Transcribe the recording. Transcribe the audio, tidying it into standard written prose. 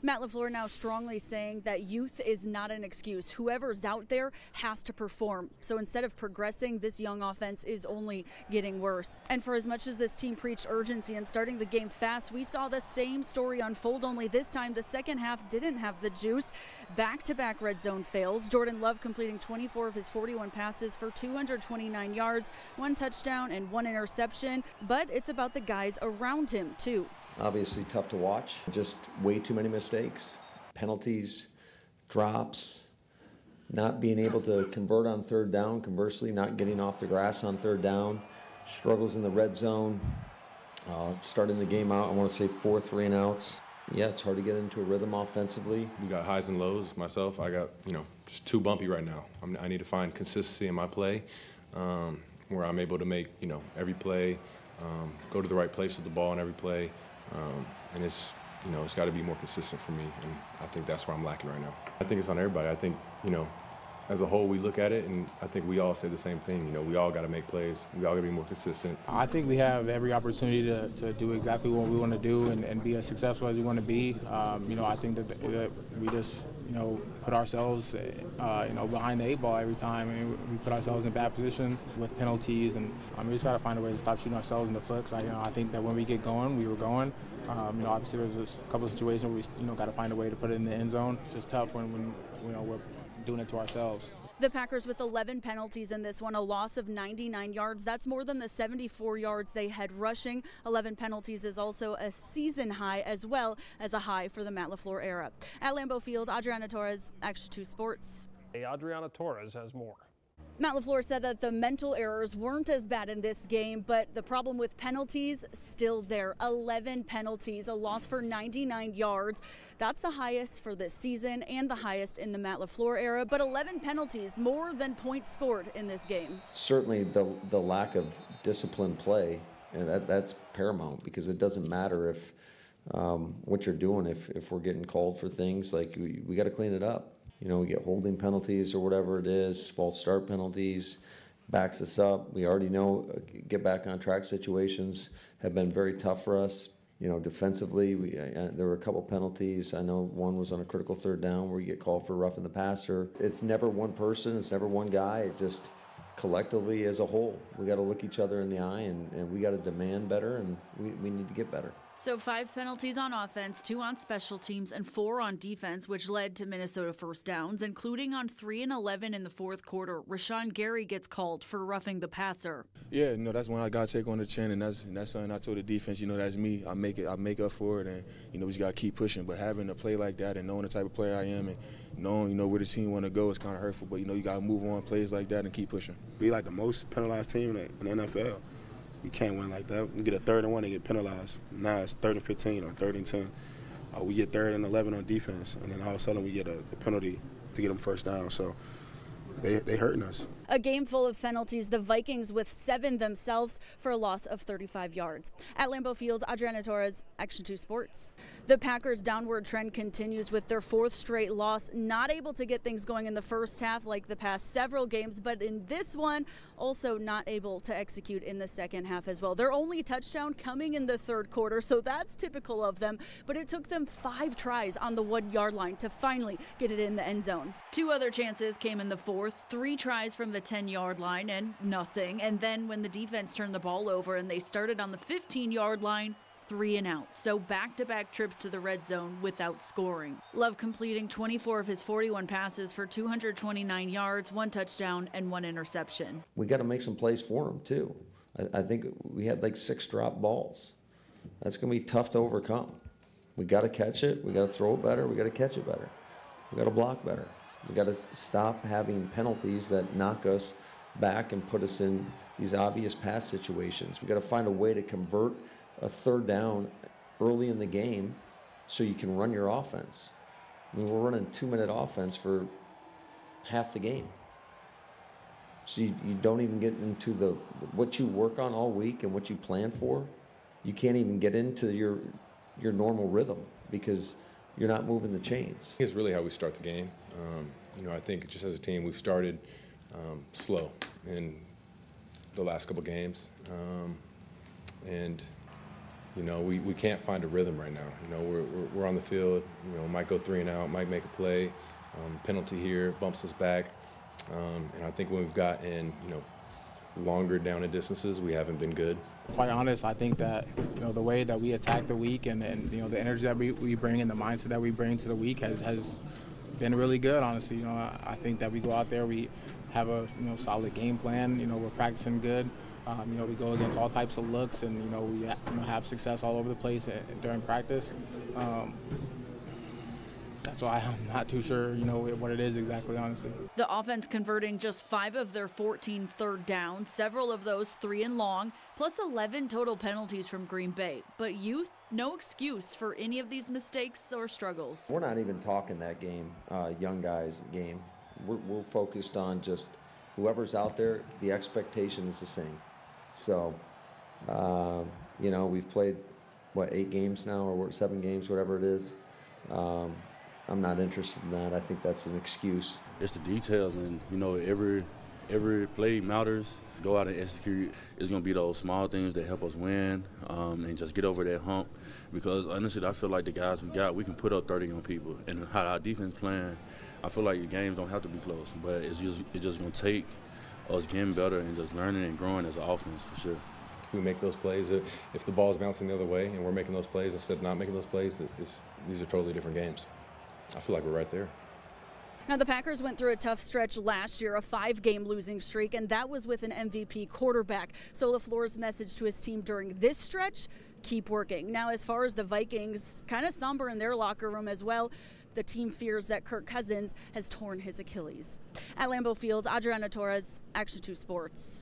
Matt LaFleur now strongly saying that youth is not an excuse. Whoever's out there has to perform. So instead of progressing, this young offense is only getting worse. And for as much as this team preached urgency and starting the game fast, we saw the same story unfold, only this time the second half didn't have the juice. Back-to-back red zone fails. Jordan Love completing 24 of his 41 passes for 229 yards, 1 touchdown and 1 interception. But it's about the guys around him, too. Obviously tough to watch, just way too many mistakes, penalties, drops, not being able to convert on third down, conversely not getting off the grass on third down, struggles in the red zone, starting the game out, I want to say 4 3-and-outs. Yeah, it's hard to get into a rhythm offensively. We got highs and lows. Myself, I got, just too bumpy right now. I need to find consistency in my play where I'm able to make, every play, go to the right place with the ball in every play. And it's got to be more consistent for me, and I think that's where I'm lacking right now. I think it's on everybody. I think, as a whole, we look at it, and I think we all say the same thing. We all got to make plays. We all got to be more consistent. I think we have every opportunity to do exactly what we want to do and be as successful as we want to be. I think that we just, put ourselves, behind the 8 ball every time. We put ourselves in bad positions with penalties, and we just got to find a way to stop shooting ourselves in the foot. Cause I think that when we get going, we were going. Obviously there's a couple of situations where we, got to find a way to put it in the end zone. It's just tough when we're doing it to ourselves. The Packers with 11 penalties in this one, a loss of 99 yards. That's more than the 74 yards they had rushing. 11 penalties is also a season high as well as a high for the Matt LaFleur era. At Lambeau Field, Adriana Torres, Action 2 Sports. Adriana Torres has more. Matt LaFleur said that the mental errors weren't as bad in this game, but the problem with penalties still there. 11 penalties, a loss for 99 yards. That's the highest for this season and the highest in the Matt LaFleur era, but 11 penalties, more than points scored in this game. Certainly the lack of disciplined play, and that's paramount, because it doesn't matter if what you're doing if we're getting called for things. Like, we got to clean it up. We get holding penalties or whatever it is, false start penalties, backs us up. We already know get back on track situations have been very tough for us. Defensively, there were a couple penalties. I know one was on a critical third down where you get called for roughing the passer. It's never one person. It's never one guy. It just collectively as a whole, we got to look each other in the eye, and we got to demand better, and we need to get better. So 5 penalties on offense, 2 on special teams, and 4 on defense, which led to Minnesota first downs, including on 3 and 11 in the fourth quarter. Rashawn Gary gets called for roughing the passer. Yeah, that's when I got to take on the chin, and that's something I told the defense, that's me. I make up for it, and, we just got to keep pushing. But having a play like that and knowing the type of player I am and knowing, where the team want to go is kind of hurtful. But, you got to move on plays like that and keep pushing. We like the most penalized team in the NFL. You can't win like that. You get a 3rd and 1 and get penalized. Now it's 3rd and 15 or 3rd and 10. We get 3rd and 11 on defense, and then all of a sudden we get a penalty to get them first down. So they hurting us. A game full of penalties, the Vikings with 7 themselves for a loss of 35 yards. At Lambeau Field, Adriana Torres, Action 2 Sports. The Packers' downward trend continues with their 4th straight loss, not able to get things going in the first half like the past several games, but in this one, also not able to execute in the second half as well. Their only touchdown coming in the 3rd quarter, so that's typical of them, but it took them 5 tries on the 1-yard line to finally get it in the end zone. 2 other chances came in the 4th, 3 tries from the 10-yard line and nothing, and then when the defense turned the ball over and they started on the 15-yard line, 3 and out. So back-to-back trips to the red zone without scoring. Love completing 24 of his 41 passes for 229 yards, 1 touchdown, and 1 interception. We got to make some plays for him, too. I think we had like 6 drop balls. That's going to be tough to overcome. We got to catch it. We got to throw it better. We got to catch it better. We got to block better. We got to stop having penalties that knock us back and put us in these obvious pass situations. We got to find a way to convert a 3rd down early in the game so you can run your offense. We're running 2-minute offense for half the game. So you don't even get into what you work on all week and what you plan for. You can't even get into your normal rhythm because you're not moving the chains. It's really how we start the game. I think just as a team, we've started slow in the last couple games. And You know, we can't find a rhythm right now. You know, we're on the field. You know, might go 3 and out, might make a play, penalty here, bumps us back, and I think when we've gotten, you know, longer down and distances, we haven't been good. Quite honest, I think that, you know, the way that we attack the week and you know, the energy that we bring and the mindset that we bring to the week has been really good, honestly. You know, I think that we go out there, we have a, you know, solid game plan. You know, we're practicing good. You know, we go against all types of looks, and you know, we have success all over the place during practice. That's why I'm not too sure, you know, what it is exactly, honestly. The offense converting just 5 of their 14 third downs, several of those 3 and long, plus 11 total penalties from Green Bay. But youth, no excuse for any of these mistakes or struggles. We're not even talking that game, young guys game. We're focused on just whoever's out there, the expectation is the same. So, you know, we've played, what, 8 games now, or 7 games, whatever it is. I'm not interested in that. I think that's an excuse. It's the details, and you know, every play matters. Go out and execute. It's gonna be those small things that help us win, and just get over that hump. Because honestly, I feel like the guys we can put up 30 on people, and how our defense playing, I feel like the games don't have to be close. But it's just gonna take us getting better and just learning and growing as an offense for sure. If we make those plays, if the ball is bouncing the other way and we're making those plays instead of not making those plays, these are totally different games. I feel like we're right there. Now, the Packers went through a tough stretch last year, a 5-game losing streak, and that was with an MVP quarterback. So LaFleur's message to his team during this stretch, keep working. Now, as far as the Vikings, kind of somber in their locker room as well. The team fears that Kirk Cousins has torn his Achilles. At Lambeau Field, Adriana Torres, Action 2 Sports.